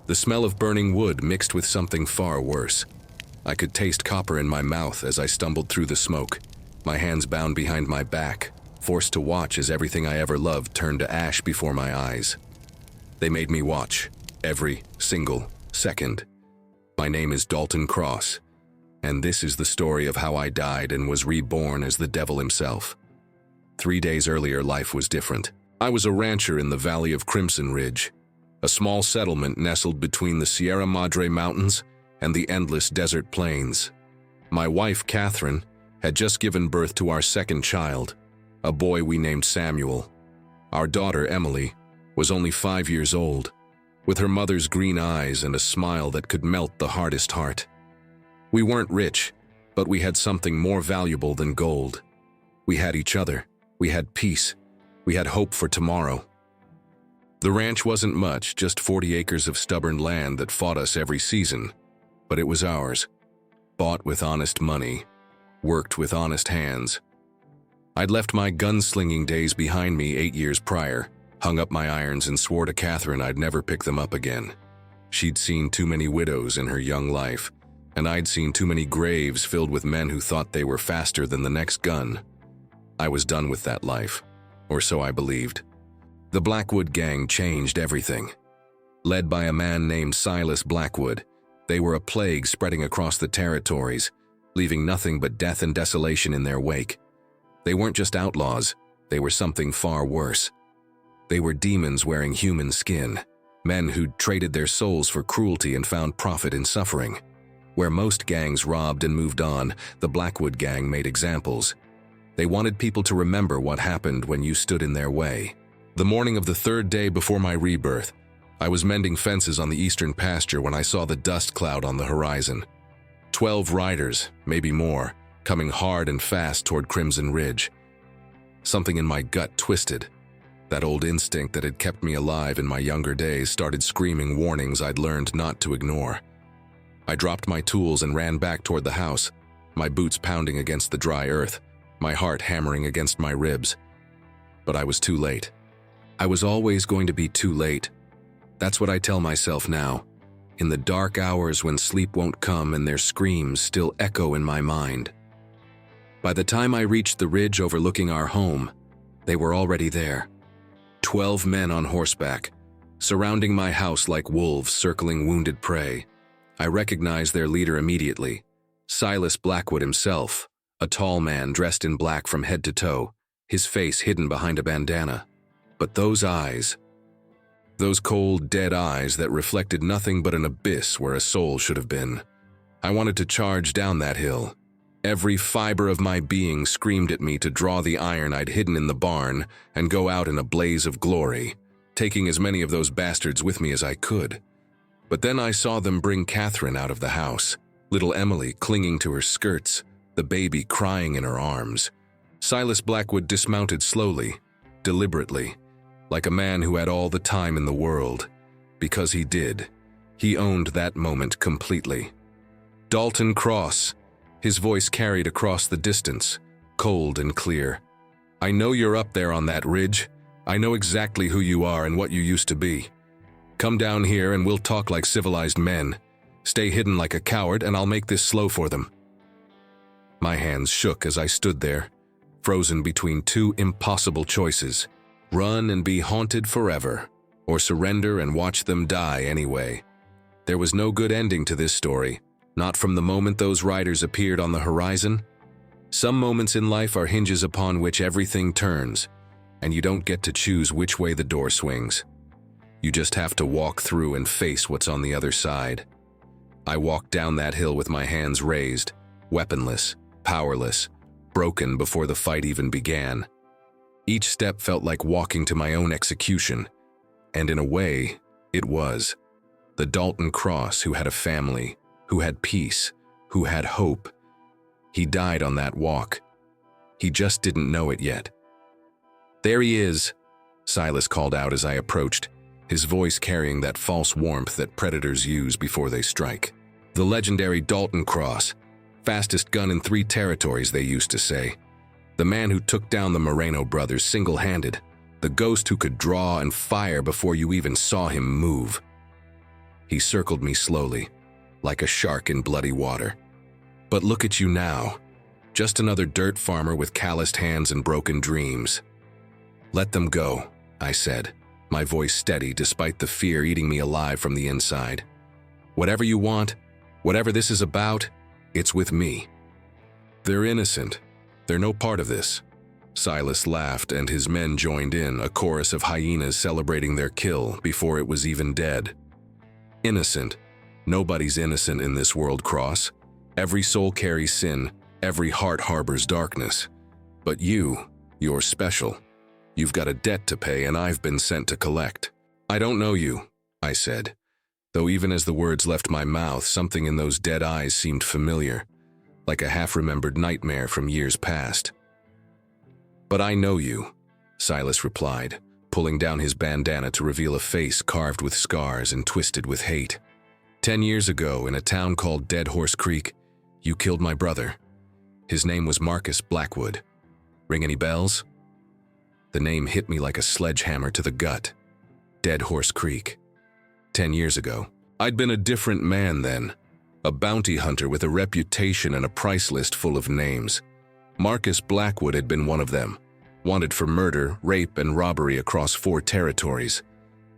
The smell of burning wood mixed with something far worse. I could taste copper in my mouth as I stumbled through the smoke, my hands bound behind my back, forced to watch as everything I ever loved turned to ash before my eyes. They made me watch, every single second. My name is Dalton Cross, and this is the story of how I died and was reborn as the devil himself. 3 days earlier, life was different. I was a rancher in the valley of Crimson Ridge, a small settlement nestled between the Sierra Madre Mountains and the endless desert plains. My wife, Catherine, had just given birth to our second child, a boy we named Samuel. Our daughter, Emily, was only 5 years old, with her mother's green eyes and a smile that could melt the hardest heart. We weren't rich, but we had something more valuable than gold. We had each other. We had peace. We had hope for tomorrow. The ranch wasn't much, just 40 acres of stubborn land that fought us every season, but it was ours. Bought with honest money, worked with honest hands. I'd left my gunslinging days behind me 8 years prior, hung up my irons and swore to Catherine I'd never pick them up again. She'd seen too many widows in her young life, and I'd seen too many graves filled with men who thought they were faster than the next gun. I was done with that life, or so I believed. The Blackwood Gang changed everything. Led by a man named Silas Blackwood, they were a plague spreading across the territories, leaving nothing but death and desolation in their wake. They weren't just outlaws, they were something far worse. They were demons wearing human skin, men who'd traded their souls for cruelty and found profit in suffering. Where most gangs robbed and moved on, the Blackwood Gang made examples. They wanted people to remember what happened when you stood in their way. The morning of the 3rd day before my rebirth, I was mending fences on the eastern pasture when I saw the dust cloud on the horizon. 12 riders, maybe more, coming hard and fast toward Crimson Ridge. Something in my gut twisted. That old instinct that had kept me alive in my younger days started screaming warnings I'd learned not to ignore. I dropped my tools and ran back toward the house, my boots pounding against the dry earth, my heart hammering against my ribs. But I was too late. I was always going to be too late. That's what I tell myself now, in the dark hours when sleep won't come and their screams still echo in my mind. By the time I reached the ridge overlooking our home, they were already there. 12 men on horseback, surrounding my house like wolves circling wounded prey. I recognized their leader immediately, Silas Blackwood himself, a tall man dressed in black from head to toe, his face hidden behind a bandana. But those eyes, those cold, dead eyes that reflected nothing but an abyss where a soul should have been. I wanted to charge down that hill. Every fiber of my being screamed at me to draw the iron I'd hidden in the barn and go out in a blaze of glory, taking as many of those bastards with me as I could. But then I saw them bring Catherine out of the house, little Emily clinging to her skirts, the baby crying in her arms. Silas Blackwood dismounted slowly, deliberately, like a man who had all the time in the world. Because he did. He owned that moment completely. Dalton Cross, his voice carried across the distance, cold and clear. I know you're up there on that ridge. I know exactly who you are and what you used to be. Come down here and we'll talk like civilized men. Stay hidden like a coward and I'll make this slow for them. My hands shook as I stood there, frozen between two impossible choices. Run and be haunted forever, or surrender and watch them die anyway. There was no good ending to this story, not from the moment those riders appeared on the horizon. Some moments in life are hinges upon which everything turns, and you don't get to choose which way the door swings. You just have to walk through and face what's on the other side. I walked down that hill with my hands raised, weaponless, powerless, broken before the fight even began. Each step felt like walking to my own execution, and in a way, it was. The Dalton Cross who had a family, who had peace, who had hope. He died on that walk. He just didn't know it yet. "There he is," Silas called out as I approached, his voice carrying that false warmth that predators use before they strike. The legendary Dalton Cross, fastest gun in 3 territories, they used to say. The man who took down the Moreno brothers single-handed, the ghost who could draw and fire before you even saw him move. He circled me slowly, like a shark in bloody water. But look at you now. Just another dirt farmer with calloused hands and broken dreams. Let them go, I said, my voice steady despite the fear eating me alive from the inside. Whatever you want, whatever this is about, it's with me. They're innocent. They're no part of this. Silas laughed and his men joined in, a chorus of hyenas celebrating their kill before it was even dead. Innocent. Nobody's innocent in this world, Cross. Every soul carries sin, every heart harbors darkness. But you're special. You've got a debt to pay and I've been sent to collect. I don't know you, I said, though even as the words left my mouth, something in those dead eyes seemed familiar, like a half-remembered nightmare from years past. But I know you, Silas replied, pulling down his bandana to reveal a face carved with scars and twisted with hate. 10 years ago, in a town called Dead Horse Creek, you killed my brother. His name was Marcus Blackwood. Ring any bells? The name hit me like a sledgehammer to the gut. Dead Horse Creek. 10 years ago. I'd been a different man then. A bounty hunter with a reputation and a price list full of names. Marcus Blackwood had been one of them, wanted for murder, rape, and robbery across 4 territories.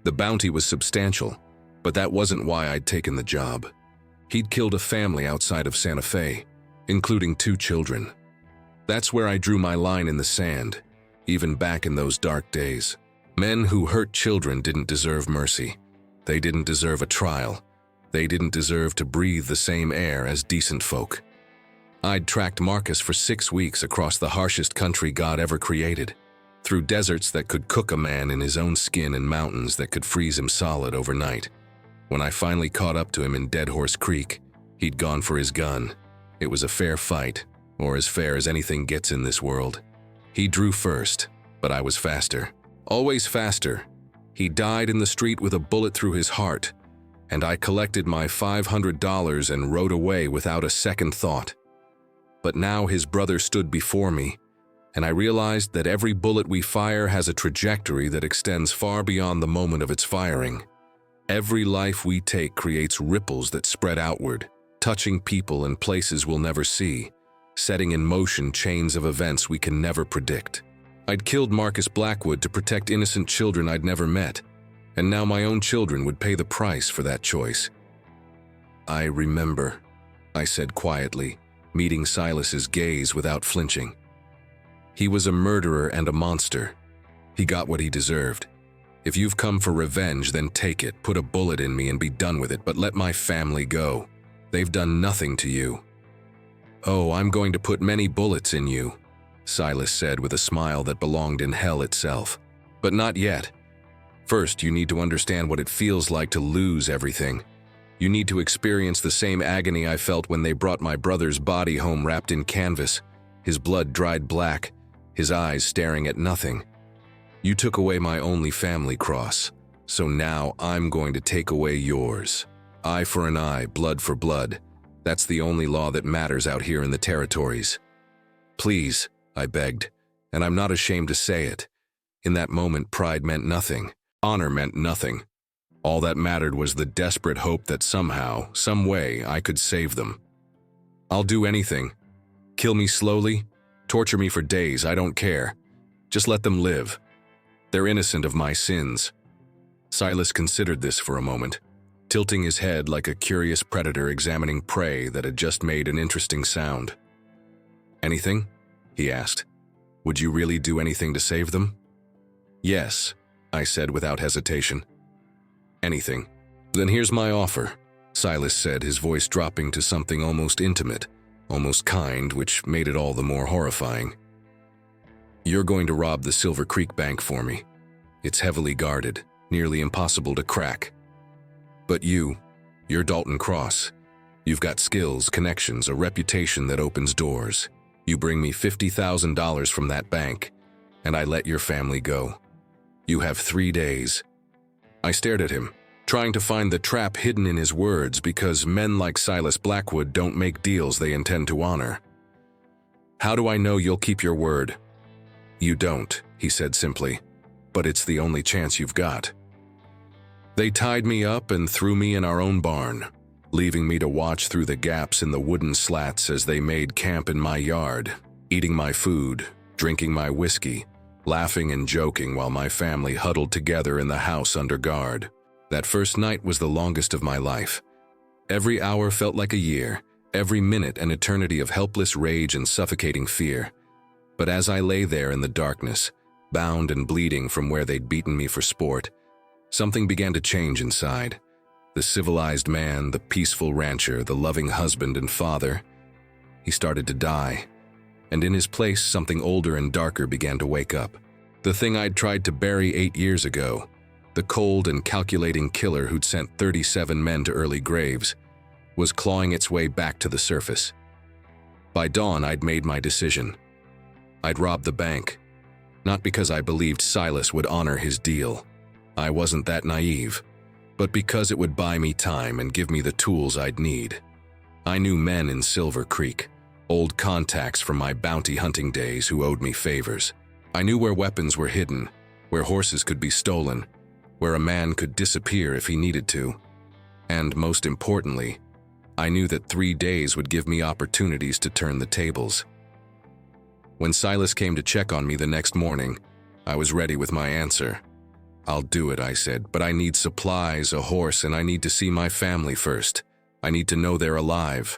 The bounty was substantial, but that wasn't why I'd taken the job. He'd killed a family outside of Santa Fe, including 2 children. That's where I drew my line in the sand, even back in those dark days. Men who hurt children didn't deserve mercy. They didn't deserve a trial. They didn't deserve to breathe the same air as decent folk. I'd tracked Marcus for 6 weeks across the harshest country God ever created, through deserts that could cook a man in his own skin and mountains that could freeze him solid overnight. When I finally caught up to him in Dead Horse Creek, he'd gone for his gun. It was a fair fight, or as fair as anything gets in this world. He drew first, but I was faster. Always faster. He died in the street with a bullet through his heart, and I collected my $500 and rode away without a second thought. But now his brother stood before me, and I realized that every bullet we fire has a trajectory that extends far beyond the moment of its firing. Every life we take creates ripples that spread outward, touching people and places we'll never see, setting in motion chains of events we can never predict. I'd killed Marcus Blackwood to protect innocent children I'd never met, and now my own children would pay the price for that choice. I remember, I said quietly, meeting Silas's gaze without flinching. He was a murderer and a monster. He got what he deserved. If you've come for revenge, then take it, put a bullet in me and be done with it, but let my family go. They've done nothing to you. Oh, I'm going to put many bullets in you, Silas said with a smile that belonged in hell itself. But not yet. First, you need to understand what it feels like to lose everything. You need to experience the same agony I felt when they brought my brother's body home wrapped in canvas, his blood dried black, his eyes staring at nothing. You took away my only family, Cross, so now I'm going to take away yours. Eye for an eye, blood for blood. That's the only law that matters out here in the territories. Please, I begged, and I'm not ashamed to say it. In that moment, pride meant nothing. Honor meant nothing. All that mattered was the desperate hope that somehow, some way, I could save them. I'll do anything. Kill me slowly, torture me for days, I don't care. Just let them live. They're innocent of my sins. Silas considered this for a moment, tilting his head like a curious predator examining prey that had just made an interesting sound. Anything? He asked. Would you really do anything to save them? Yes, I said without hesitation. Anything. Then here's my offer, Silas said, his voice dropping to something almost intimate, almost kind, which made it all the more horrifying. You're going to rob the Silver Creek Bank for me. It's heavily guarded, nearly impossible to crack. But you're Dalton Cross. You've got skills, connections, a reputation that opens doors. You bring me $50,000 from that bank, and I let your family go. You have 3 days. I stared at him, trying to find the trap hidden in his words because men like Silas Blackwood don't make deals they intend to honor. How do I know you'll keep your word? You don't, he said simply, but it's the only chance you've got. They tied me up and threw me in our own barn, leaving me to watch through the gaps in the wooden slats as they made camp in my yard, eating my food, drinking my whiskey, laughing and joking while my family huddled together in the house under guard. That first night was the longest of my life. Every hour felt like a year, every minute an eternity of helpless rage and suffocating fear. But as I lay there in the darkness, bound and bleeding from where they'd beaten me for sport, something began to change inside. The civilized man, the peaceful rancher, the loving husband and father, he started to die. And in his place, something older and darker began to wake up. The thing I'd tried to bury 8 years ago, the cold and calculating killer who'd sent 37 men to early graves, was clawing its way back to the surface. By dawn, I'd made my decision. I'd rob the bank, not because I believed Silas would honor his deal. I wasn't that naive, but because it would buy me time and give me the tools I'd need. I knew men in Silver Creek, old contacts from my bounty hunting days who owed me favors. I knew where weapons were hidden, where horses could be stolen, where a man could disappear if he needed to. And most importantly, I knew that 3 days would give me opportunities to turn the tables. When Silas came to check on me the next morning, I was ready with my answer. "I'll do it," I said, "but I need supplies, a horse, and I need to see my family first. I need to know they're alive."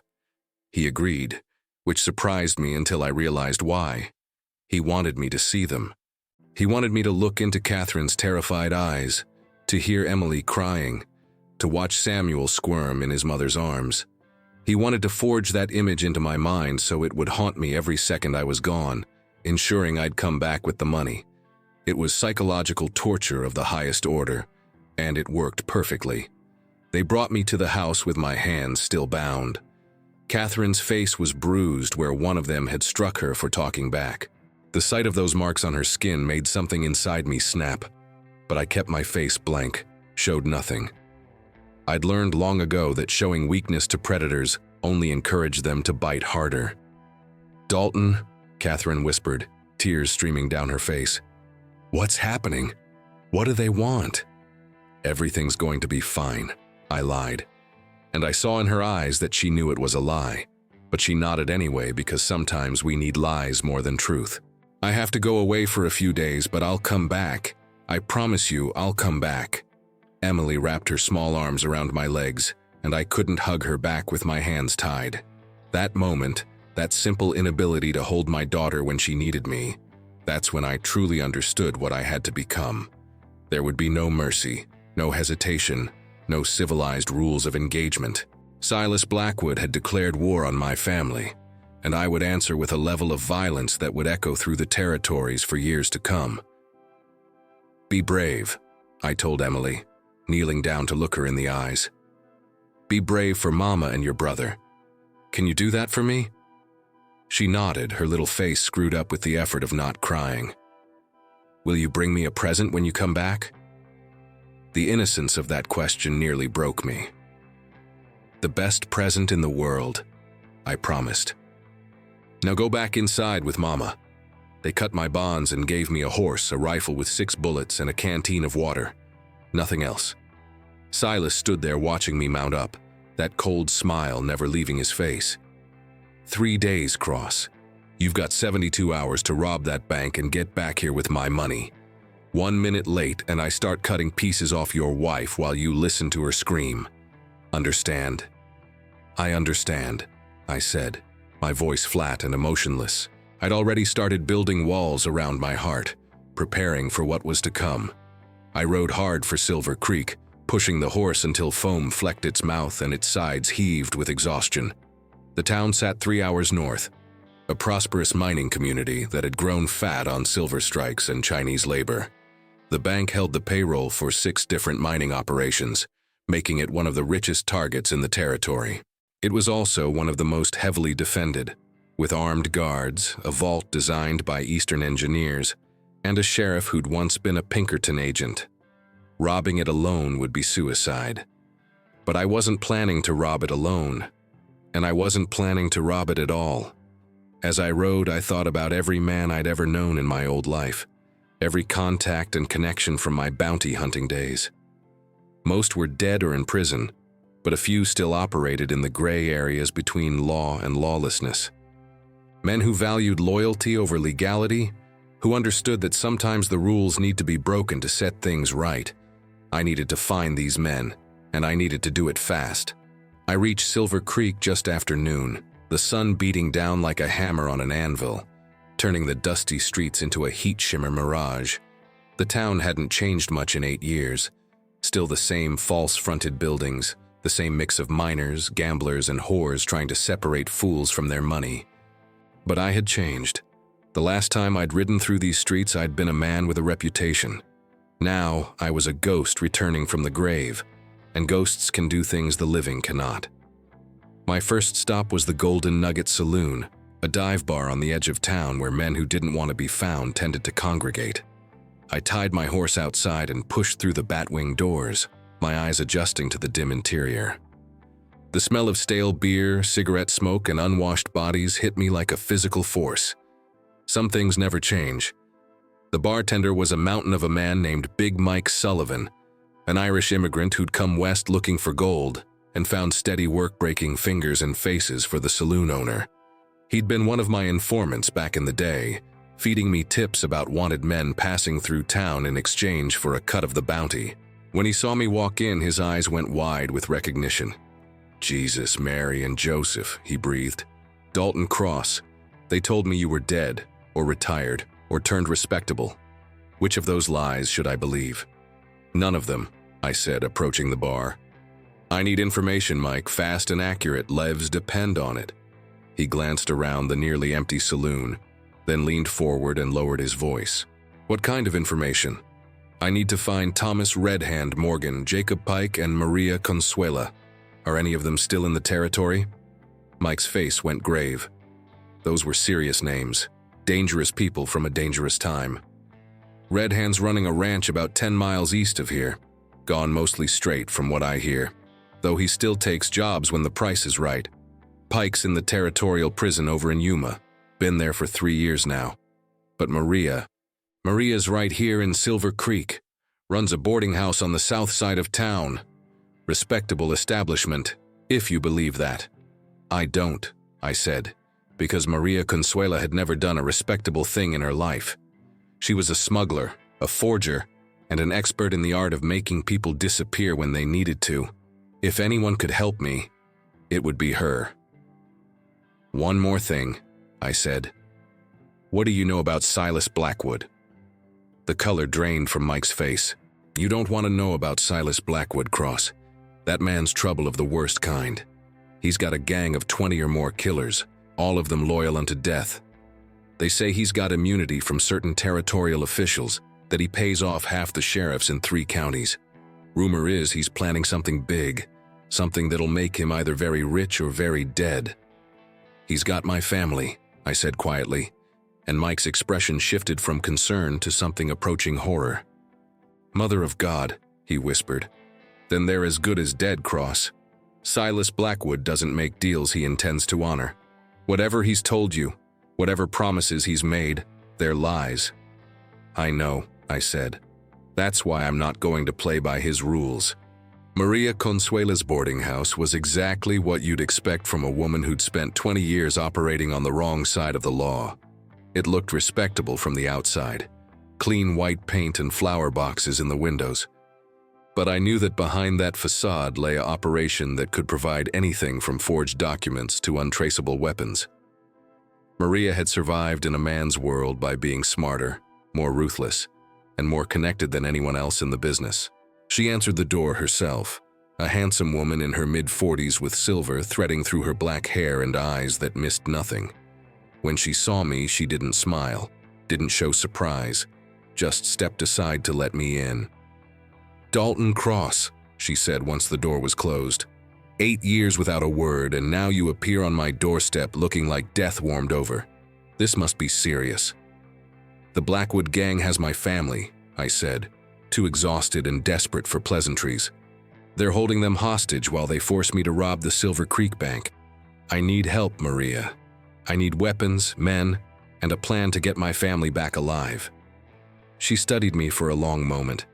He agreed, which surprised me until I realized why. He wanted me to see them. He wanted me to look into Catherine's terrified eyes, to hear Emily crying, to watch Samuel squirm in his mother's arms. He wanted to forge that image into my mind so it would haunt me every second I was gone, ensuring I'd come back with the money. It was psychological torture of the highest order, and it worked perfectly. They brought me to the house with my hands still bound. Catherine's face was bruised where one of them had struck her for talking back. The sight of those marks on her skin made something inside me snap, but I kept my face blank, showed nothing. I'd learned long ago that showing weakness to predators only encouraged them to bite harder. "Dalton," Catherine whispered, tears streaming down her face. "What's happening? What do they want?" "Everything's going to be fine," I lied. And I saw in her eyes that she knew it was a lie, but she nodded anyway because sometimes we need lies more than truth. "I have to go away for a few days, but I'll come back. I promise you, I'll come back." Emily wrapped her small arms around my legs, and I couldn't hug her back with my hands tied. That moment, that simple inability to hold my daughter when she needed me, that's when I truly understood what I had to become. There would be no mercy, no hesitation, no civilized rules of engagement. Silas Blackwood had declared war on my family, and I would answer with a level of violence that would echo through the territories for years to come. "Be brave," I told Emily, kneeling down to look her in the eyes. "Be brave for Mama and your brother. Can you do that for me?" She nodded, her little face screwed up with the effort of not crying. "Will you bring me a present when you come back?" The innocence of that question nearly broke me. "The best present in the world," I promised. "Now go back inside with Mama." They cut my bonds and gave me a horse, a rifle with 6 bullets, and a canteen of water. Nothing else. Silas stood there watching me mount up, that cold smile never leaving his face. 3 days, Cross. You've got 72 hours to rob that bank and get back here with my money. 1 minute late and I start cutting pieces off your wife while you listen to her scream. Understand?" "I understand," I said, my voice flat and emotionless. I'd already started building walls around my heart, preparing for what was to come. I rode hard for Silver Creek, pushing the horse until foam flecked its mouth and its sides heaved with exhaustion. The town sat 3 hours north, a prosperous mining community that had grown fat on silver strikes and Chinese labor. The bank held the payroll for 6 different mining operations, making it one of the richest targets in the territory. It was also one of the most heavily defended, with armed guards, a vault designed by Eastern engineers, and a sheriff who'd once been a Pinkerton agent. Robbing it alone would be suicide. But I wasn't planning to rob it alone, and I wasn't planning to rob it at all. As I rode, I thought about every man I'd ever known in my old life, every contact and connection from my bounty hunting days. Most were dead or in prison, but a few still operated in the gray areas between law and lawlessness. Men who valued loyalty over legality, who understood that sometimes the rules need to be broken to set things right. I needed to find these men, and I needed to do it fast. I reached Silver Creek just after noon, the sun beating down like a hammer on an anvil, turning the dusty streets into a heat-shimmer mirage. The town hadn't changed much in 8 years. Still the same false-fronted buildings, the same mix of miners, gamblers, and whores trying to separate fools from their money. But I had changed. The last time I'd ridden through these streets, I'd been a man with a reputation. Now, I was a ghost returning from the grave, and ghosts can do things the living cannot. My first stop was the Golden Nugget Saloon, a dive bar on the edge of town where men who didn't want to be found tended to congregate. I tied my horse outside and pushed through the batwing doors, my eyes adjusting to the dim interior. The smell of stale beer, cigarette smoke, and unwashed bodies hit me like a physical force. Some things never change. The bartender was a mountain of a man named Big Mike Sullivan, an Irish immigrant who'd come west looking for gold and found steady work breaking fingers and faces for the saloon owner. He'd been one of my informants back in the day, feeding me tips about wanted men passing through town in exchange for a cut of the bounty. When he saw me walk in, his eyes went wide with recognition. "Jesus, Mary, and Joseph," he breathed. "Dalton Cross. They told me you were dead, or retired, or turned respectable. Which of those lies should I believe?" "None of them," I said, approaching the bar. "I need information, Mike, fast and accurate. Lives depend on it." He glanced around the nearly empty saloon, then leaned forward and lowered his voice. "What kind of information?" "I need to find Thomas Red Hand Morgan, Jacob Pike, and Maria Consuela. Are any of them still in the territory?" Mike's face went grave. Those were serious names, dangerous people from a dangerous time. "Red Hand's running a ranch about 10 miles east of here. Gone mostly straight from what I hear, though he still takes jobs when the price is right. Pike's in the territorial prison over in Yuma. Been there for 3 years now. But Maria's right here in Silver Creek. Runs a boarding house on the south side of town. Respectable establishment, if you believe that." "I don't," I said, because Maria Consuela had never done a respectable thing in her life. She was a smuggler, a forger, and an expert in the art of making people disappear when they needed to. If anyone could help me, it would be her. "One more thing," I said. "What do you know about Silas Blackwood?" The color drained from Mike's face. "You don't want to know about Silas Blackwood, Cross. That man's trouble of the worst kind. He's got a gang of 20 or more killers, all of them loyal unto death. They say he's got immunity from certain territorial officials, that he pays off half the sheriffs in 3 counties. Rumor is he's planning something big, something that'll make him either very rich or very dead." "He's got my family," I said quietly, and Mike's expression shifted from concern to something approaching horror. "Mother of God," he whispered. "Then they're as good as dead, Cross. Silas Blackwood doesn't make deals he intends to honor. Whatever he's told you, whatever promises he's made, they're lies." "I know," I said. "That's why I'm not going to play by his rules." Maria Consuela's boarding house was exactly what you'd expect from a woman who'd spent 20 years operating on the wrong side of the law. It looked respectable from the outside. Clean white paint and flower boxes in the windows. But I knew that behind that facade lay an operation that could provide anything from forged documents to untraceable weapons. Maria had survived in a man's world by being smarter, more ruthless, and more connected than anyone else in the business. She answered the door herself, a handsome woman in her mid-40s with silver threading through her black hair and eyes that missed nothing. When she saw me, she didn't smile, didn't show surprise, just stepped aside to let me in. "Dalton Cross," she said once the door was closed. 8 years without a word, and now you appear on my doorstep looking like death warmed over. This must be serious." "The Blackwood Gang has my family," I said, too exhausted and desperate for pleasantries. "They're holding them hostage while they force me to rob the Silver Creek Bank. I need help, Maria. I need weapons, men, and a plan to get my family back alive." She studied me for a long moment,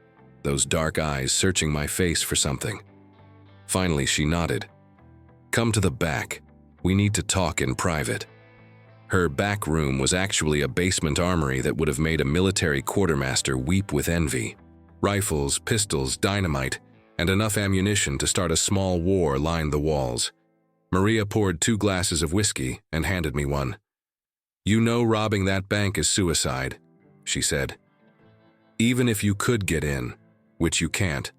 those dark eyes searching my face for something. Finally, she nodded. "Come to the back. We need to talk in private." Her back room was actually a basement armory that would have made a military quartermaster weep with envy. Rifles, pistols, dynamite, and enough ammunition to start a small war lined the walls. Maria poured 2 glasses of whiskey and handed me one. "You know robbing that bank is suicide," she said. "Even if you could get in, which you can't,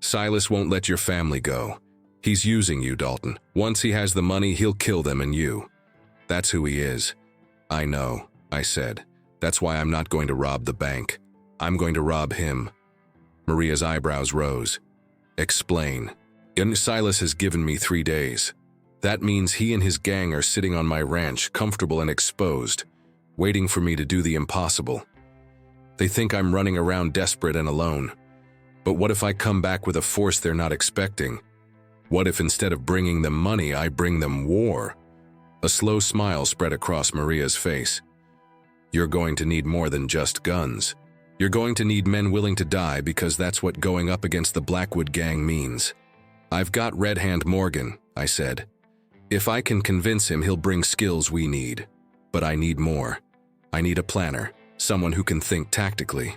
Silas won't let your family go. He's using you, Dalton. Once he has the money, he'll kill them and you. That's who he is." "I know," I said. "That's why I'm not going to rob the bank. I'm going to rob him." Maria's eyebrows rose. "Explain." "And Silas has given me 3 days. That means he and his gang are sitting on my ranch, comfortable and exposed, waiting for me to do the impossible. They think I'm running around desperate and alone. But what if I come back with a force they're not expecting? What if instead of bringing them money, I bring them war?" A slow smile spread across Maria's face. "You're going to need more than just guns. You're going to need men willing to die, because that's what going up against the Blackwood Gang means." "I've got Red Hand Morgan," I said. "If I can convince him, he'll bring skills we need. But I need more. I need a planner, someone who can think tactically."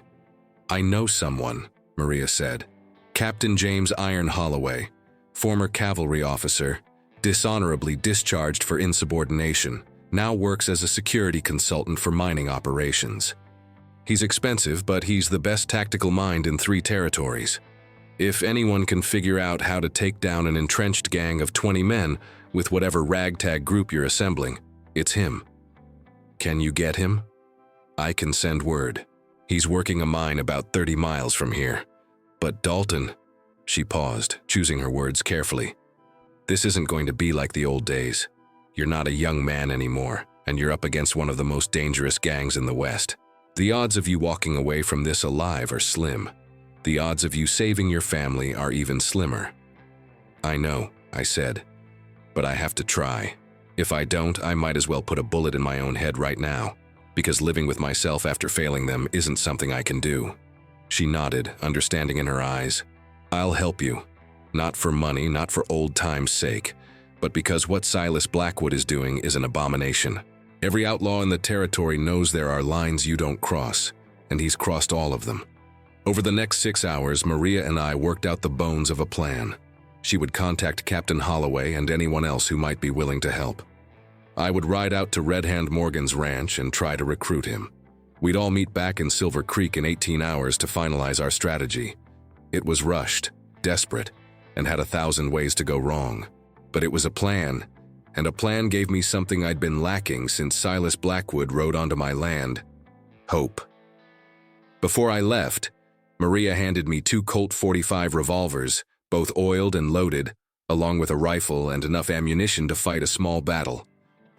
"I know someone," Maria said. "Captain James Iron Holloway, former cavalry officer, dishonorably discharged for insubordination, now works as a security consultant for mining operations. He's expensive, but he's the best tactical mind in 3 territories. If anyone can figure out how to take down an entrenched gang of 20 men with whatever ragtag group you're assembling, it's him." "Can you get him?" "I can send word. He's working a mine about 30 miles from here." "But Dalton," she paused, choosing her words carefully. "This isn't going to be like the old days. You're not a young man anymore, and you're up against one of the most dangerous gangs in the West. The odds of you walking away from this alive are slim. The odds of you saving your family are even slimmer." "I know," I said, "but I have to try. If I don't, I might as well put a bullet in my own head right now, because living with myself after failing them isn't something I can do." She nodded, understanding in her eyes. "I'll help you. Not for money, not for old time's sake, but because what Silas Blackwood is doing is an abomination. Every outlaw in the territory knows there are lines you don't cross, and he's crossed all of them." Over the next 6 hours, Maria and I worked out the bones of a plan. She would contact Captain Holloway and anyone else who might be willing to help. I would ride out to Red Hand Morgan's ranch and try to recruit him. We'd all meet back in Silver Creek in 18 hours to finalize our strategy. It was rushed, desperate, and had 1,000 ways to go wrong. But it was a plan, and a plan gave me something I'd been lacking since Silas Blackwood rode onto my land: hope. Before I left, Maria handed me 2 Colt .45 revolvers, both oiled and loaded, along with a rifle and enough ammunition to fight a small battle.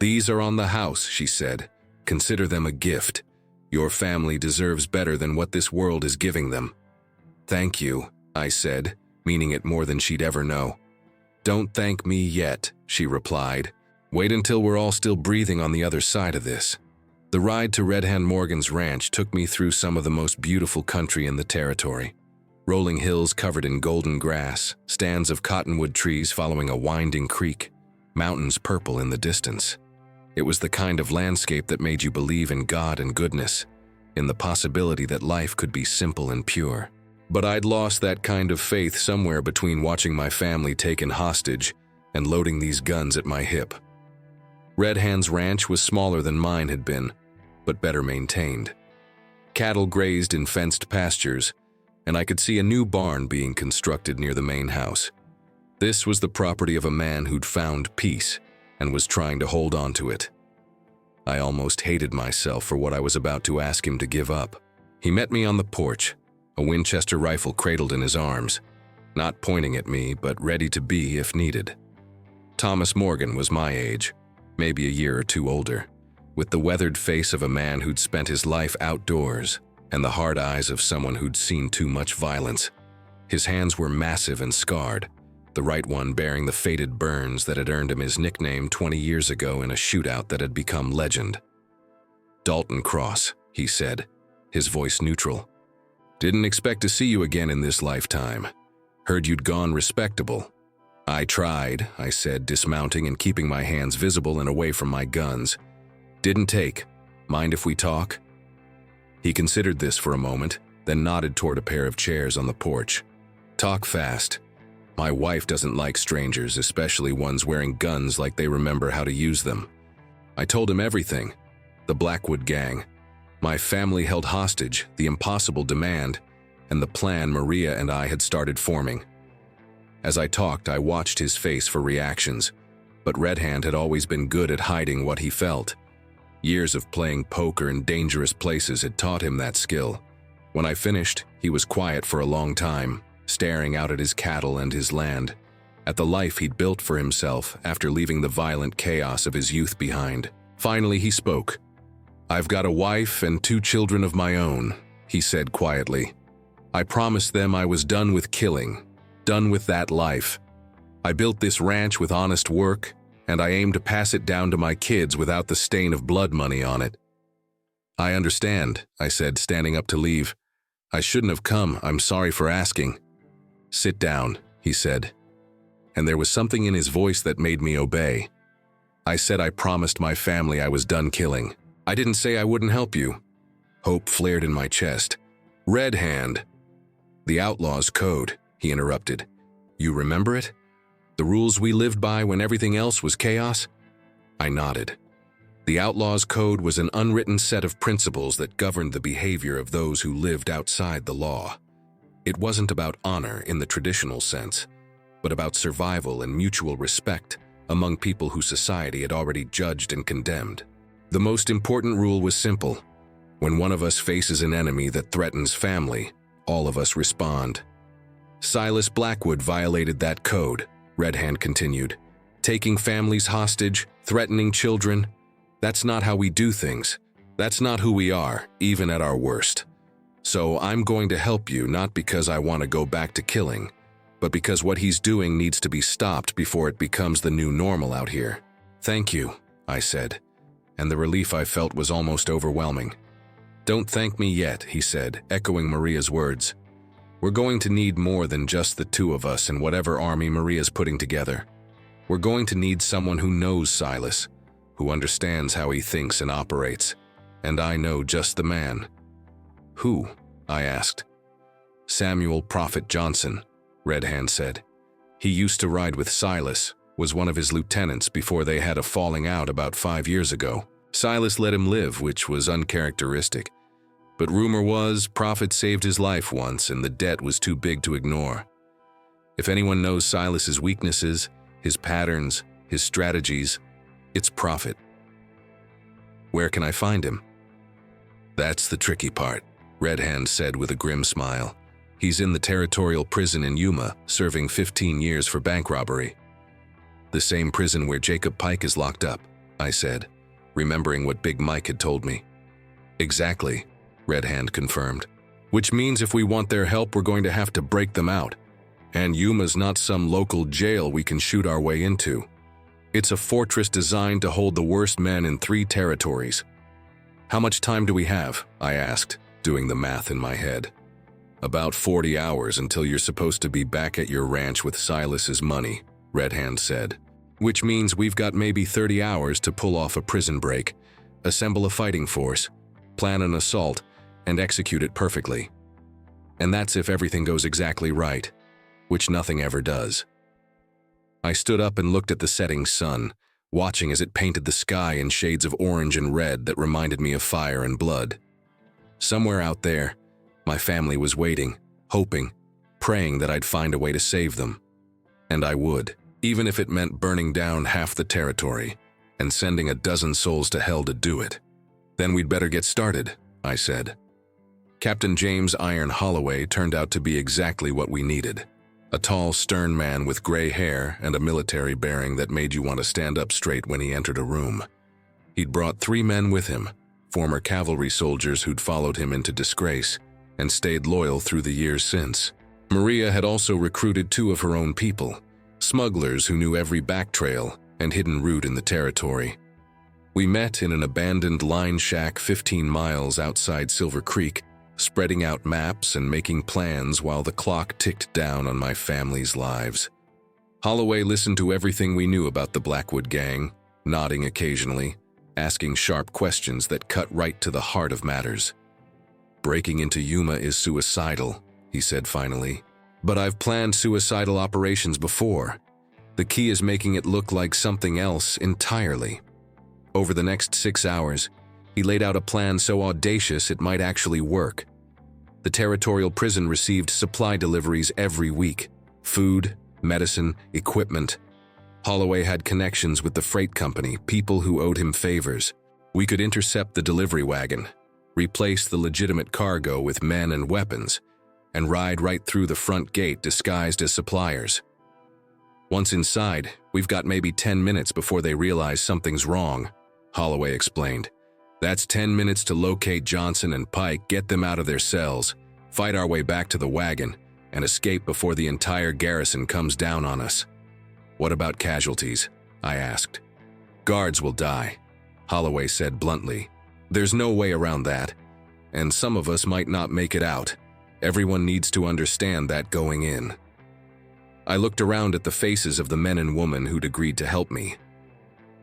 "These are on the house," she said. "Consider them a gift. Your family deserves better than what this world is giving them." "Thank you," I said, meaning it more than she'd ever know. "Don't thank me yet," she replied. "Wait until we're all still breathing on the other side of this." The ride to Red Hand Morgan's ranch took me through some of the most beautiful country in the territory. Rolling hills covered in golden grass, stands of cottonwood trees following a winding creek, mountains purple in the distance. It was the kind of landscape that made you believe in God and goodness, in the possibility that life could be simple and pure. But I'd lost that kind of faith somewhere between watching my family taken hostage and loading these guns at my hip. Red Hand's ranch was smaller than mine had been, but better maintained. Cattle grazed in fenced pastures, and I could see a new barn being constructed near the main house. This was the property of a man who'd found peace and was trying to hold on to it. I almost hated myself for what I was about to ask him to give up. He met me on the porch, a Winchester rifle cradled in his arms, not pointing at me, but ready to be if needed. Thomas Morgan was my age, maybe a year or 2 older, with the weathered face of a man who'd spent his life outdoors and the hard eyes of someone who'd seen too much violence. His hands were massive and scarred, the right one bearing the faded burns that had earned him his nickname 20 years ago in a shootout that had become legend. "Dalton Cross," he said, his voice neutral. Didn't expect to see you again in this lifetime. Heard you'd gone respectable. I tried, I said, dismounting and keeping my hands visible and away from my guns. Didn't take. Mind if we talk? He considered this for a moment, then nodded toward a pair of chairs on the porch. Talk fast. My wife doesn't like strangers, especially ones wearing guns like they remember how to use them. I told him everything. The Blackwood Gang, my family held hostage, the impossible demand, and the plan Maria and I had started forming. As I talked, I watched his face for reactions, but Red Hand had always been good at hiding what he felt. Years of playing poker in dangerous places had taught him that skill. When I finished, he was quiet for a long time, staring out at his cattle and his land, at the life he'd built for himself after leaving the violent chaos of his youth behind. Finally, he spoke. "I've got a wife and 2 children of my own," he said quietly. "I promised them I was done with killing, done with that life. I built this ranch with honest work, and I aim to pass it down to my kids without the stain of blood money on it." "I understand," I said, standing up to leave. "I shouldn't have come. I'm sorry for asking." "Sit down," he said, and there was something in his voice that made me obey. I said I promised my family I was done killing. I didn't say I wouldn't help you. Hope flared in my chest. "Red Hand." "The Outlaw's Code," he interrupted. "You remember it? The rules we lived by when everything else was chaos?" I nodded. The Outlaw's Code was an unwritten set of principles that governed the behavior of those who lived outside the law. It wasn't about honor in the traditional sense, but about survival and mutual respect among people who society had already judged and condemned. The most important rule was simple. When one of us faces an enemy that threatens family, all of us respond. Silas Blackwood violated that code, Red Hand continued. Taking families hostage, threatening children, that's not how we do things. That's not who we are, even at our worst. So I'm going to help you not because I want to go back to killing, but because what he's doing needs to be stopped before it becomes the new normal out here. "Thank you," I said, and the relief I felt was almost overwhelming. "Don't thank me yet," he said, echoing Maria's words. "We're going to need more than just the 2 of us in whatever army Maria's putting together. We're going to need someone who knows Silas, who understands how he thinks and operates, and I know just the man." "Who?" I asked. "Samuel Prophet Johnson," Red Hand said. "He used to ride with Silas, was one of his lieutenants before they had a falling out about 5 years ago. Silas let him live, which was uncharacteristic. But rumor was Prophet saved his life once and the debt was too big to ignore. If anyone knows Silas's weaknesses, his patterns, his strategies, it's Prophet." "Where can I find him?" "That's the tricky part," Red Hand said with a grim smile. "He's in the territorial prison in Yuma, serving 15 years for bank robbery." "The same prison where Jacob Pike is locked up," I said, remembering what Big Mike had told me. "Exactly," Red Hand confirmed. "Which means if we want their help, we're going to have to break them out. And Yuma's not some local jail we can shoot our way into. It's a fortress designed to hold the worst men in 3 territories. "How much time do we have?" I asked, doing the math in my head. "About 40 hours until you're supposed to be back at your ranch with Silas's money," Red Hand said. "Which means we've got maybe 30 hours to pull off a prison break, assemble a fighting force, plan an assault, and execute it perfectly. And that's if everything goes exactly right, which nothing ever does." I stood up and looked at the setting sun, watching as it painted the sky in shades of orange and red that reminded me of fire and blood. Somewhere out there, my family was waiting, hoping, praying that I'd find a way to save them. And I would, even if it meant burning down half the territory and sending a dozen souls to hell to do it. "Then we'd better get started," I said. Captain James Iron Holloway turned out to be exactly what we needed. A tall, stern man with gray hair and a military bearing that made you want to stand up straight when he entered a room. He'd brought 3 men with him, former cavalry soldiers who'd followed him into disgrace and stayed loyal through the years since. Maria had also recruited 2 of her own people, smugglers who knew every back trail and hidden route in the territory. We met in an abandoned line shack 15 miles outside Silver Creek, spreading out maps and making plans while the clock ticked down on my family's lives. Holloway listened to everything we knew about the Blackwood Gang, nodding occasionally, asking sharp questions that cut right to the heart of matters. "Breaking into Yuma is suicidal," he said finally. "But I've planned suicidal operations before. The key is making it look like something else entirely." Over the next 6 hours, he laid out a plan so audacious it might actually work. The territorial prison received supply deliveries every week: food, medicine, equipment. Holloway had connections with the freight company, people who owed him favors. We could intercept the delivery wagon, replace the legitimate cargo with men and weapons, and ride right through the front gate disguised as suppliers. "Once inside, we've got maybe 10 minutes before they realize something's wrong," Holloway explained. "That's 10 minutes to locate Johnson and Pike, get them out of their cells, fight our way back to the wagon, and escape before the entire garrison comes down on us." "What about casualties?" I asked. "Guards will die," Holloway said bluntly. "There's no way around that, and some of us might not make it out. Everyone needs to understand that going in." I looked around at the faces of the men and women who'd agreed to help me.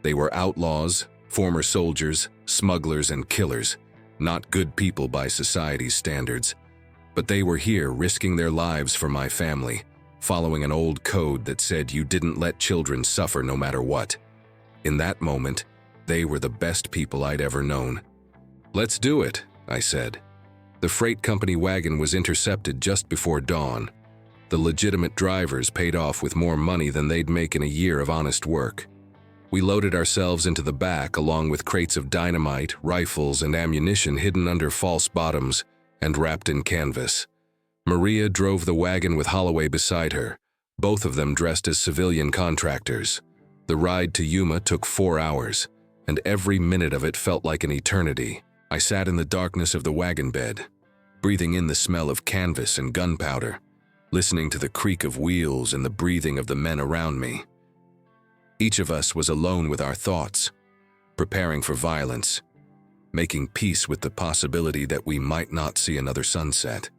They were outlaws, former soldiers, smugglers, and killers, not good people by society's standards. But they were here risking their lives for my family, following an old code that said you didn't let children suffer no matter what. In that moment, they were the best people I'd ever known. "Let's do it," I said. The freight company wagon was intercepted just before dawn. The legitimate drivers paid off with more money than they'd make in a year of honest work. We loaded ourselves into the back along with crates of dynamite, rifles, and ammunition hidden under false bottoms and wrapped in canvas. Maria drove the wagon with Holloway beside her, both of them dressed as civilian contractors. The ride to Yuma took 4 hours, and every minute of it felt like an eternity. I sat in the darkness of the wagon bed, breathing in the smell of canvas and gunpowder, listening to the creak of wheels and the breathing of the men around me. Each of us was alone with our thoughts, preparing for violence, making peace with the possibility that we might not see another sunset.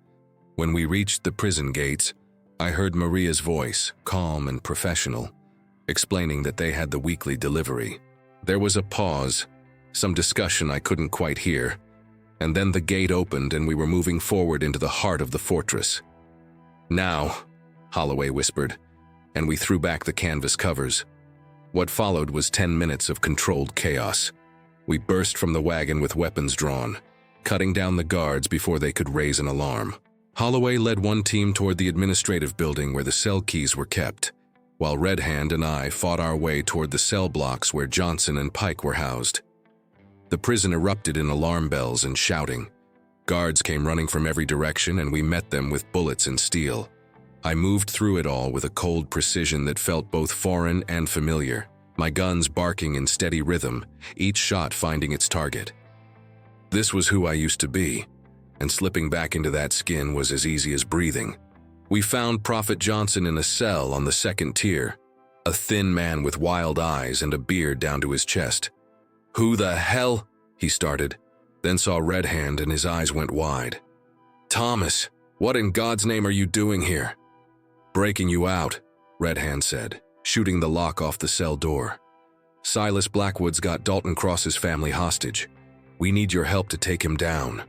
When we reached the prison gates, I heard Maria's voice, calm and professional, explaining that they had the weekly delivery. There was a pause, some discussion I couldn't quite hear, and then the gate opened and we were moving forward into the heart of the fortress. "Now," Holloway whispered, and we threw back the canvas covers. What followed was 10 minutes of controlled chaos. We burst from the wagon with weapons drawn, cutting down the guards before they could raise an alarm. Holloway led one team toward the administrative building where the cell keys were kept, while Red Hand and I fought our way toward the cell blocks where Johnson and Pike were housed. The prison erupted in alarm bells and shouting. Guards came running from every direction and we met them with bullets and steel. I moved through it all with a cold precision that felt both foreign and familiar, my guns barking in steady rhythm, each shot finding its target. This was who I used to be, and slipping back into that skin was as easy as breathing. We found Prophet Johnson in a cell on the second tier, a thin man with wild eyes and a beard down to his chest. "Who the hell?" he started, then saw Red Hand and his eyes went wide. "Thomas, what in God's name are you doing here?" "Breaking you out," Red Hand said, shooting the lock off the cell door. "Silas Blackwood's got Dalton Cross's family hostage. We need your help to take him down."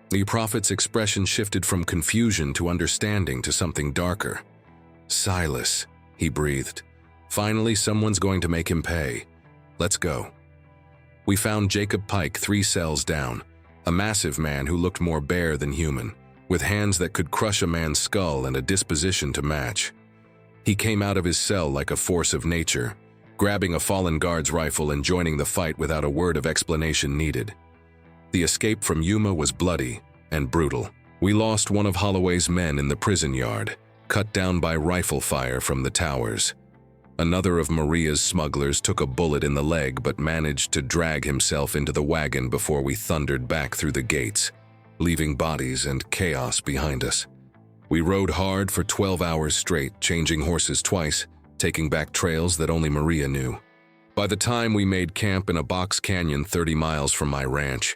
The prophet's expression shifted from confusion to understanding to something darker. "Silas," he breathed. "Finally, someone's going to make him pay. Let's go." We found Jacob Pike 3 cells down, a massive man who looked more bare than human, with hands that could crush a man's skull and a disposition to match. He came out of his cell like a force of nature, grabbing a fallen guard's rifle and joining the fight without a word of explanation needed. The escape from Yuma was bloody and brutal. We lost one of Holloway's men in the prison yard, cut down by rifle fire from the towers. Another of Maria's smugglers took a bullet in the leg but managed to drag himself into the wagon before we thundered back through the gates, leaving bodies and chaos behind us. We rode hard for 12 hours straight, changing horses twice, taking back trails that only Maria knew. By the time we made camp in a box canyon 30 miles from my ranch,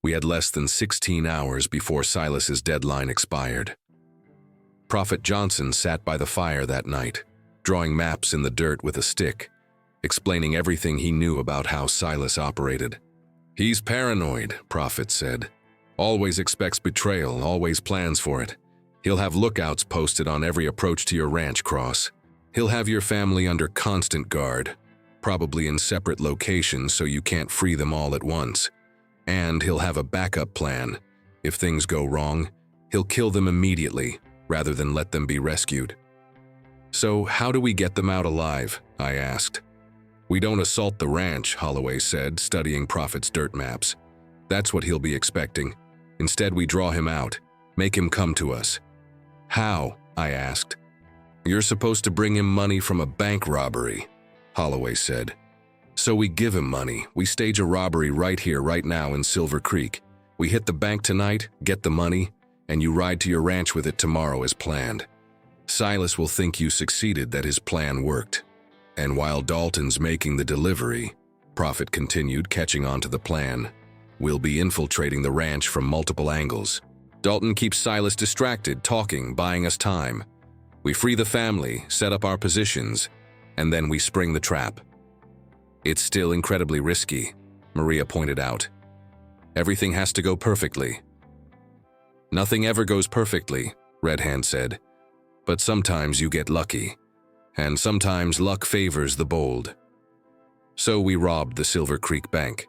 We had less than 16 hours before Silas's deadline expired. Prophet Johnson sat by the fire that night, drawing maps in the dirt with a stick, explaining everything he knew about how Silas operated. "He's paranoid," Prophet said. "Always expects betrayal, always plans for it. He'll have lookouts posted on every approach to your ranch, Cross. He'll have your family under constant guard, probably in separate locations so you can't free them all at once. And he'll have a backup plan. If things go wrong, he'll kill them immediately, rather than let them be rescued." "So how do we get them out alive?" I asked. "We don't assault the ranch," Holloway said, studying Prophet's dirt maps. "That's what he'll be expecting. Instead, we draw him out, make him come to us." "How?" I asked. "You're supposed to bring him money from a bank robbery," Holloway said. "So we give him money. We stage a robbery right here, right now in Silver Creek. We hit the bank tonight, get the money, and you ride to your ranch with it tomorrow as planned. Silas will think you succeeded, that his plan worked. And while Dalton's making the delivery," Prophet continued, catching on to the plan, "we'll be infiltrating the ranch from multiple angles. Dalton keeps Silas distracted, talking, buying us time. We free the family, set up our positions, and then we spring the trap." "It's still incredibly risky," Maria pointed out. "Everything has to go perfectly." "Nothing ever goes perfectly," Red Hand said. "But sometimes you get lucky, and sometimes luck favors the bold." So we robbed the Silver Creek Bank,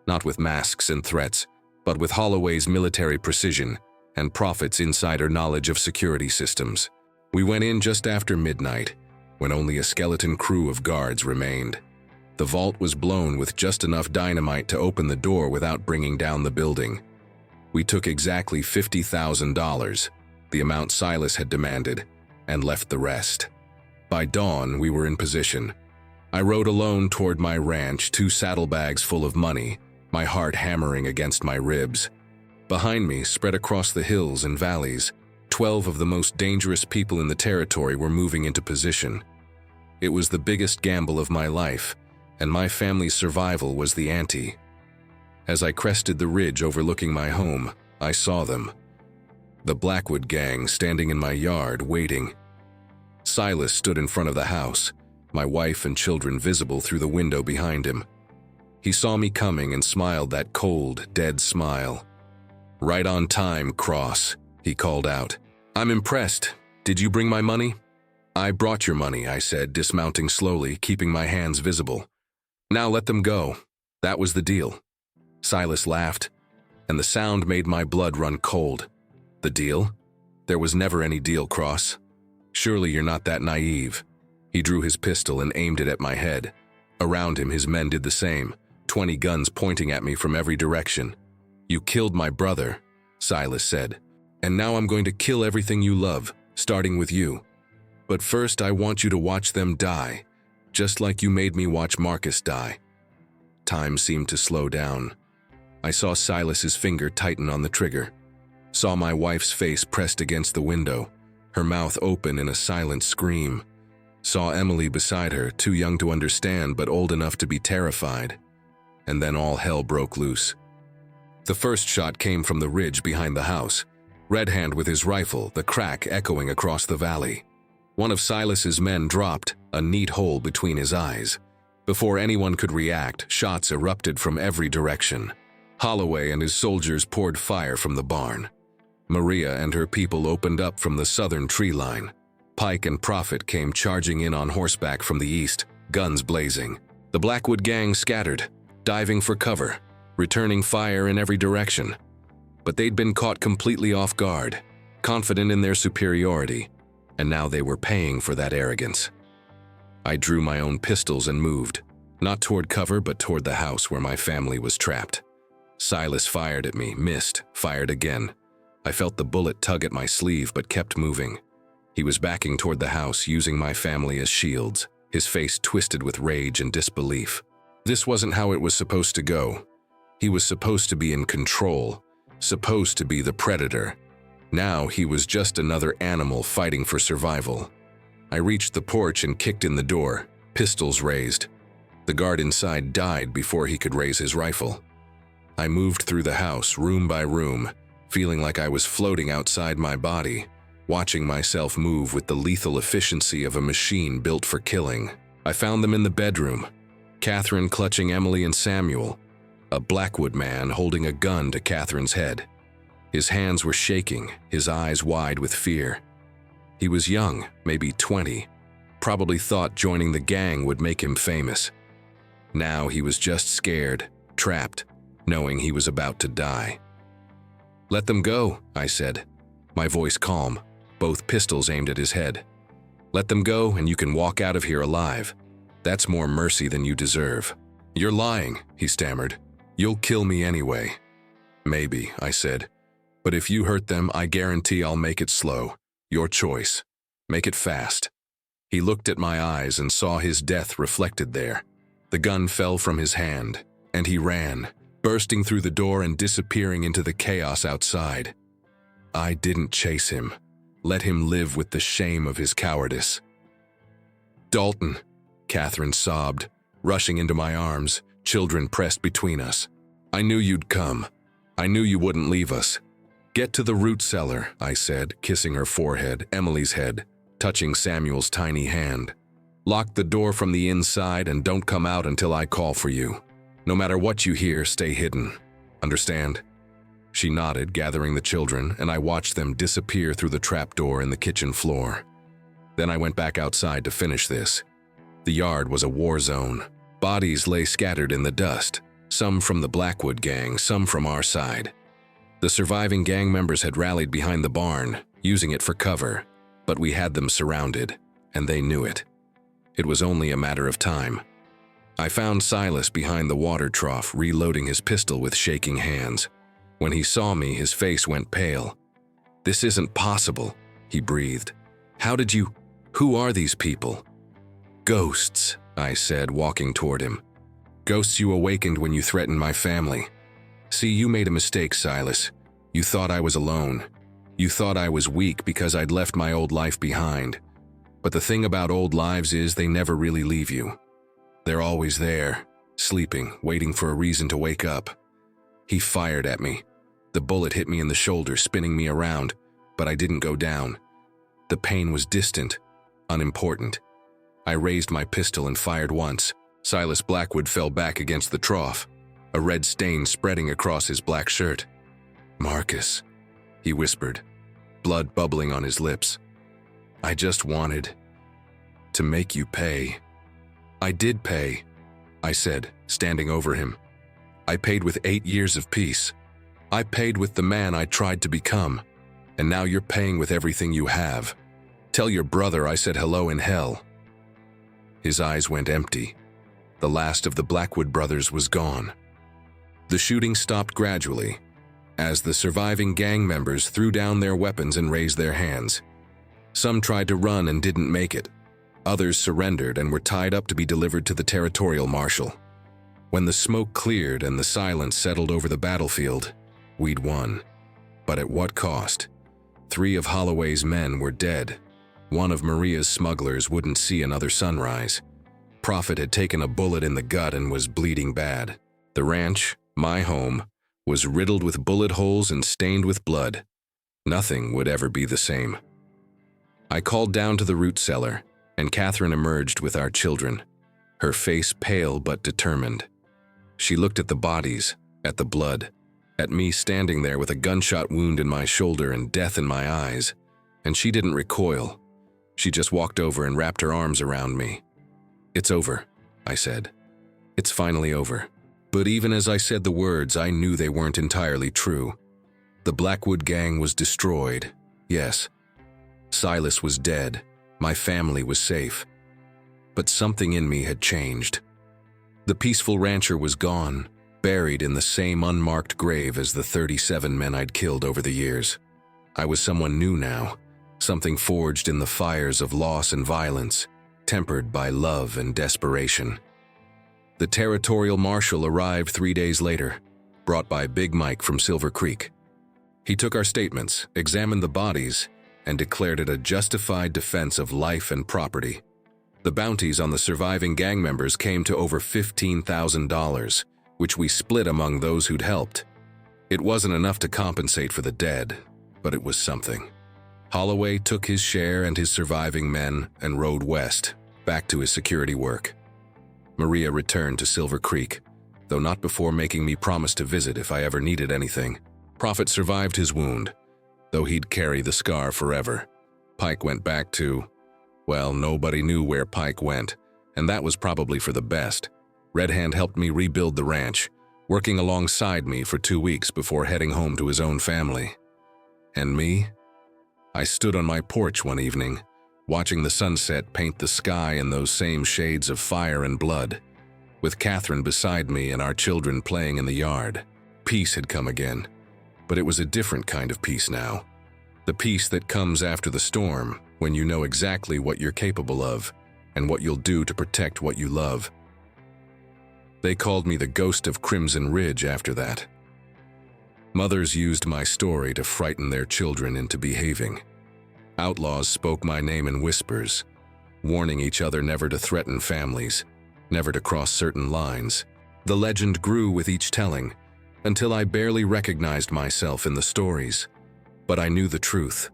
not with masks and threats, but with Holloway's military precision and Prophet's insider knowledge of security systems. We went in just after midnight, when only a skeleton crew of guards remained. The vault was blown with just enough dynamite to open the door without bringing down the building. We took exactly $50,000, the amount Silas had demanded, and left the rest. By dawn, we were in position. I rode alone toward my ranch, 2 saddlebags full of money, my heart hammering against my ribs. Behind me, spread across the hills and valleys, 12 of the most dangerous people in the territory were moving into position. It was the biggest gamble of my life, and my family's survival was the ante. As I crested the ridge overlooking my home, I saw them. The Blackwood Gang standing in my yard, waiting. Silas stood in front of the house, my wife and children visible through the window behind him. He saw me coming and smiled that cold, dead smile. "Right on time, Cross," he called out. "I'm impressed. Did you bring my money?" "I brought your money," I said, dismounting slowly, keeping my hands visible. "Now let them go. That was the deal." Silas laughed, and the sound made my blood run cold. "The deal? There was never any deal, Cross. Surely you're not that naive." He drew his pistol and aimed it at my head. Around him, his men did the same, 20 guns pointing at me from every direction. "You killed my brother," Silas said, "and now I'm going to kill everything you love, starting with you. But first I want you to watch them die, just like you made me watch Marcus die." Time seemed to slow down. I saw Silas's finger tighten on the trigger, saw my wife's face pressed against the window, her mouth open in a silent scream, saw Emily beside her, too young to understand but old enough to be terrified. And then all hell broke loose. The first shot came from the ridge behind the house, Red Hand with his rifle, the crack echoing across the valley. One of Silas's men dropped, a neat hole between his eyes. Before anyone could react, shots erupted from every direction. Holloway and his soldiers poured fire from the barn. Maria and her people opened up from the southern tree line. Pike and Prophet came charging in on horseback from the east, guns blazing. The Blackwood Gang scattered, diving for cover, returning fire in every direction. But they'd been caught completely off guard, confident in their superiority, and now they were paying for that arrogance. I drew my own pistols and moved, not toward cover but toward the house where my family was trapped. Silas fired at me, missed, fired again. I felt the bullet tug at my sleeve but kept moving. He was backing toward the house, using my family as shields, his face twisted with rage and disbelief. This wasn't how it was supposed to go. He was supposed to be in control, supposed to be the predator. Now he was just another animal fighting for survival. I reached the porch and kicked in the door, pistols raised. The guard inside died before he could raise his rifle. I moved through the house, room by room, feeling like I was floating outside my body, watching myself move with the lethal efficiency of a machine built for killing. I found them in the bedroom, Catherine clutching Emily and Samuel, a Blackwood man holding a gun to Catherine's head. His hands were shaking, his eyes wide with fear. He was young, maybe 20, probably thought joining the gang would make him famous. Now he was just scared, trapped, knowing he was about to die. "Let them go," I said, my voice calm, both pistols aimed at his head. "Let them go and you can walk out of here alive. That's more mercy than you deserve." "You're lying," he stammered. "You'll kill me anyway." "Maybe," I said. "But if you hurt them, I guarantee I'll make it slow. Your choice. Make it fast." He looked at my eyes and saw his death reflected there. The gun fell from his hand, and he ran, bursting through the door and disappearing into the chaos outside. I didn't chase him. Let him live with the shame of his cowardice. "Dalton," Catherine sobbed, rushing into my arms, children pressed between us. "I knew you'd come. I knew you wouldn't leave us." "Get to the root cellar," I said, kissing her forehead, Emily's head, touching Samuel's tiny hand. "Lock the door from the inside and don't come out until I call for you. No matter what you hear, stay hidden. Understand?" She nodded, gathering the children, and I watched them disappear through the trapdoor in the kitchen floor. Then I went back outside to finish this. The yard was a war zone. Bodies lay scattered in the dust, some from the Blackwood Gang, some from our side. The surviving gang members had rallied behind the barn, using it for cover, but we had them surrounded, and they knew it. It was only a matter of time. I found Silas behind the water trough, reloading his pistol with shaking hands. When he saw me, his face went pale. "This isn't possible," he breathed. Who are these people?" "Ghosts," I said, walking toward him. "Ghosts you awakened when you threatened my family. See, you made a mistake, Silas. You thought I was alone. You thought I was weak because I'd left my old life behind. But the thing about old lives is they never really leave you. They're always there, sleeping, waiting for a reason to wake up." He fired at me. The bullet hit me in the shoulder, spinning me around, but I didn't go down. The pain was distant, unimportant. I raised my pistol and fired once. Silas Blackwood fell back against the trough, a red stain spreading across his black shirt. "Marcus," he whispered, blood bubbling on his lips. "I just wanted to make you pay." "I did pay," I said, standing over him. "I paid with 8 years of peace. I paid with the man I tried to become, and now you're paying with everything you have. Tell your brother I said hello in hell." His eyes went empty. The last of the Blackwood brothers was gone. The shooting stopped gradually, as the surviving gang members threw down their weapons and raised their hands. Some tried to run and didn't make it. Others surrendered and were tied up to be delivered to the territorial marshal. When the smoke cleared and the silence settled over the battlefield, we'd won. But at what cost? 3 of Holloway's men were dead. One of Maria's smugglers wouldn't see another sunrise. Prophet had taken a bullet in the gut and was bleeding bad. The ranch, my home, was riddled with bullet holes and stained with blood. Nothing would ever be the same. I called down to the root cellar, and Catherine emerged with our children, her face pale but determined. She looked at the bodies, at the blood, at me standing there with a gunshot wound in my shoulder and death in my eyes, and she didn't recoil. She just walked over and wrapped her arms around me. "It's over," I said. "It's finally over." But even as I said the words, I knew they weren't entirely true. The Blackwood Gang was destroyed, yes. Silas was dead. My family was safe. But something in me had changed. The peaceful rancher was gone, buried in the same unmarked grave as the 37 men I'd killed over the years. I was someone new now, something forged in the fires of loss and violence, tempered by love and desperation. The territorial marshal arrived 3 days later, brought by Big Mike from Silver Creek. He took our statements, examined the bodies, and declared it a justified defense of life and property. The bounties on the surviving gang members came to over $15,000, which we split among those who'd helped. It wasn't enough to compensate for the dead, but it was something. Holloway took his share and his surviving men and rode west, back to his security work. Maria returned to Silver Creek, though not before making me promise to visit if I ever needed anything. Prophet survived his wound, though he'd carry the scar forever. Pike went back to, well, nobody knew where Pike went, and that was probably for the best. Red Hand helped me rebuild the ranch, working alongside me for 2 weeks before heading home to his own family. And me? I stood on my porch one evening, watching the sunset paint the sky in those same shades of fire and blood, with Catherine beside me and our children playing in the yard. Peace had come again, but it was a different kind of peace now. The peace that comes after the storm, when you know exactly what you're capable of and what you'll do to protect what you love. They called me the Ghost of Crimson Ridge after that. Mothers used my story to frighten their children into behaving. Outlaws spoke my name in whispers, warning each other never to threaten families, never to cross certain lines. The legend grew with each telling, until I barely recognized myself in the stories. But I knew the truth.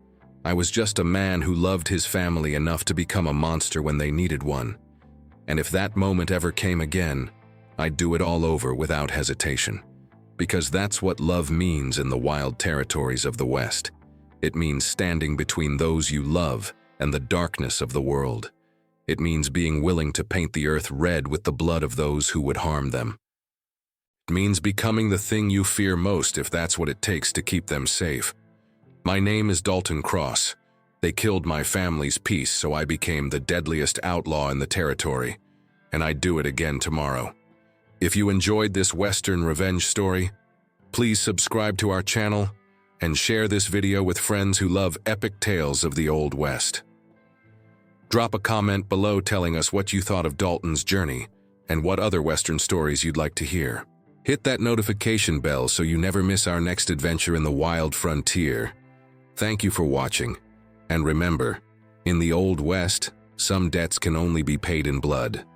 I was just a man who loved his family enough to become a monster when they needed one. And if that moment ever came again, I'd do it all over without hesitation. Because that's what love means in the wild territories of the West. It means standing between those you love and the darkness of the world. It means being willing to paint the earth red with the blood of those who would harm them. It means becoming the thing you fear most if that's what it takes to keep them safe. My name is Dalton Cross. They killed my family's peace, so I became the deadliest outlaw in the territory, and I'd do it again tomorrow. If you enjoyed this Western revenge story, please subscribe to our channel and share this video with friends who love epic tales of the Old West. Drop a comment below telling us what you thought of Dalton's journey and what other Western stories you'd like to hear. Hit that notification bell so you never miss our next adventure in the wild frontier. Thank you for watching, and remember, in the Old West, some debts can only be paid in blood.